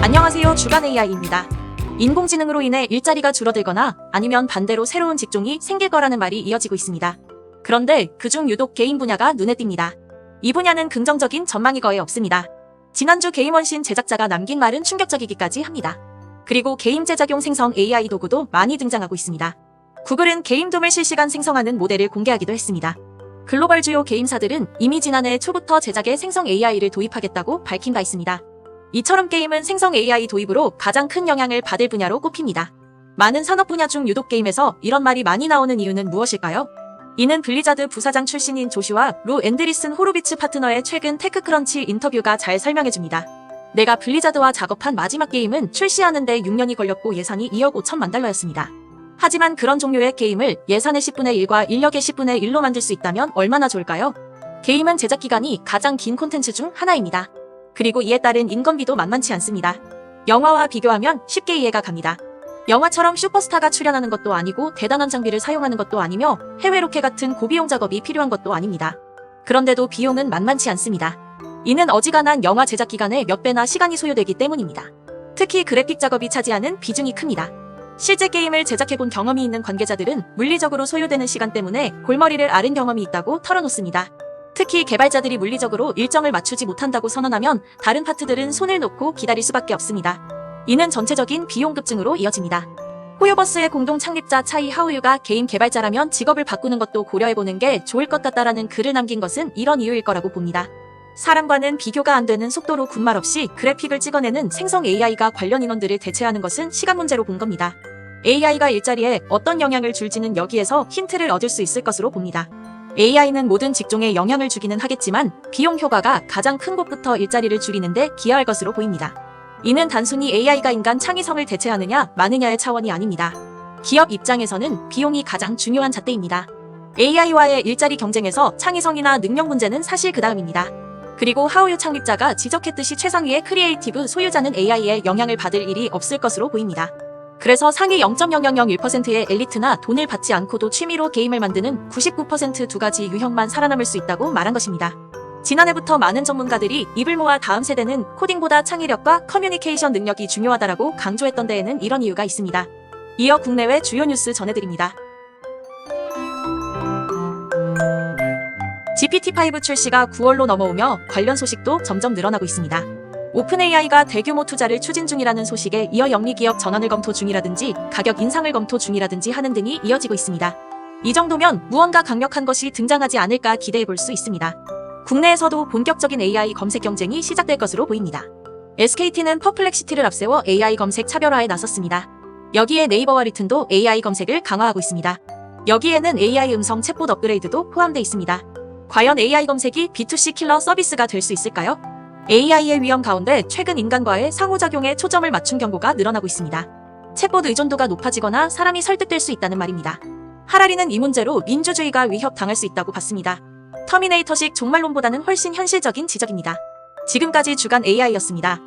안녕하세요. 주간 AI입니다. 인공지능으로 인해 일자리가 줄어들거나 아니면 반대로 새로운 직종이 생길 거라는 말이 이어지고 있습니다. 그런데 그중 유독 게임 분야가 눈에 띕니다. 이 분야는 긍정적인 전망이 거의 없습니다. 지난주 게임원신 제작자가 남긴 말은 충격적이기까지 합니다. 그리고 게임 제작용 생성 AI 도구도 많이 등장하고 있습니다. 구글은 게임돔을 실시간 생성하는 모델을 공개하기도 했습니다. 글로벌 주요 게임사들은 이미 지난해 초부터 제작에 생성 AI를 도입하겠다고 밝힌 바 있습니다. 이처럼 게임은 생성 AI 도입으로 가장 큰 영향을 받을 분야로 꼽힙니다. 많은 산업 분야 중 유독 게임에서 이런 말이 많이 나오는 이유는 무엇일까요? 이는 블리자드 부사장 출신인 조슈아 루 앤드리슨 호로비츠 파트너의 최근 테크크런치 인터뷰가 잘 설명해줍니다. 내가 블리자드와 작업한 마지막 게임은 출시하는데 6년이 걸렸고 예산이 2억 5천만 달러였습니다. 하지만 그런 종류의 게임을 예산의 10분의 1과 인력의 10분의 1로 만들 수 있다면 얼마나 좋을까요? 게임은 제작 기간이 가장 긴 콘텐츠 중 하나입니다. 그리고 이에 따른 인건비도 만만치 않습니다. 영화와 비교하면 쉽게 이해가 갑니다. 영화처럼 슈퍼스타가 출연하는 것도 아니고 대단한 장비를 사용하는 것도 아니며 해외 로켓 같은 고비용 작업이 필요한 것도 아닙니다. 그런데도 비용은 만만치 않습니다. 이는 어지간한 영화 제작 기간의 몇 배나 시간이 소요되기 때문입니다. 특히 그래픽 작업이 차지하는 비중이 큽니다. 실제 게임을 제작해본 경험이 있는 관계자들은 물리적으로 소요되는 시간 때문에 골머리를 앓은 경험이 있다고 털어놓습니다. 특히 개발자들이 물리적으로 일정을 맞추지 못한다고 선언하면 다른 파트들은 손을 놓고 기다릴 수밖에 없습니다. 이는 전체적인 비용 급증으로 이어집니다. 호요버스의 공동 창립자 차이 하우유가 게임 개발자라면 직업을 바꾸는 것도 고려해보는 게 좋을 것 같다라는 글을 남긴 것은 이런 이유일 거라고 봅니다. 사람과는 비교가 안 되는 속도로 군말 없이 그래픽을 찍어내는 생성 AI가 관련 인원들을 대체하는 것은 시간 문제로 본 겁니다. AI가 일자리에 어떤 영향을 줄지는 여기에서 힌트를 얻을 수 있을 것으로 봅니다. AI는 모든 직종에 영향을 주기는 하겠지만 비용 효과가 가장 큰 곳부터 일자리를 줄이는데 기여할 것으로 보입니다. 이는 단순히 AI가 인간 창의성을 대체하느냐 마느냐의 차원이 아닙니다. 기업 입장에서는 비용이 가장 중요한 잣대입니다. AI와의 일자리 경쟁에서 창의성이나 능력 문제는 사실 그 다음입니다. 그리고 하우유 창립자가 지적했듯이 최상위의 크리에이티브 소유자는 AI에 영향을 받을 일이 없을 것으로 보입니다. 그래서 상위 0.0001%의 엘리트나 돈을 받지 않고도 취미로 게임을 만드는 99% 두 가지 유형만 살아남을 수 있다고 말한 것입니다. 지난해부터 많은 전문가들이 입을 모아 다음 세대는 코딩보다 창의력과 커뮤니케이션 능력이 중요하다라고 강조했던 데에는 이런 이유가 있습니다. 이어 국내외 주요 뉴스 전해드립니다. GPT-5 출시가 9월로 넘어오며 관련 소식도 점점 늘어나고 있습니다. 오픈AI가 대규모 투자를 추진 중이라는 소식에 이어 영리기업 전환을 검토 중이라든지 가격 인상을 검토 중이라든지 하는 등이 이어지고 있습니다. 이 정도면 무언가 강력한 것이 등장하지 않을까 기대해 볼 수 있습니다. 국내에서도 본격적인 AI 검색 경쟁이 시작될 것으로 보입니다. SKT는 퍼플렉시티를 앞세워 AI 검색 차별화에 나섰습니다. 여기에 네이버와 리튼도 AI 검색을 강화하고 있습니다. 여기에는 AI 음성 챗봇 업그레이드도 포함되어 있습니다. 과연 AI 검색이 B2C 킬러 서비스가 될 수 있을까요? AI의 위험 가운데 최근 인간과의 상호작용에 초점을 맞춘 경고가 늘어나고 있습니다. 챗봇 의존도가 높아지거나 사람이 설득될 수 있다는 말입니다. 하라리는 이 문제로 민주주의가 위협당할 수 있다고 봤습니다. 터미네이터식 종말론보다는 훨씬 현실적인 지적입니다. 지금까지 주간 AI였습니다.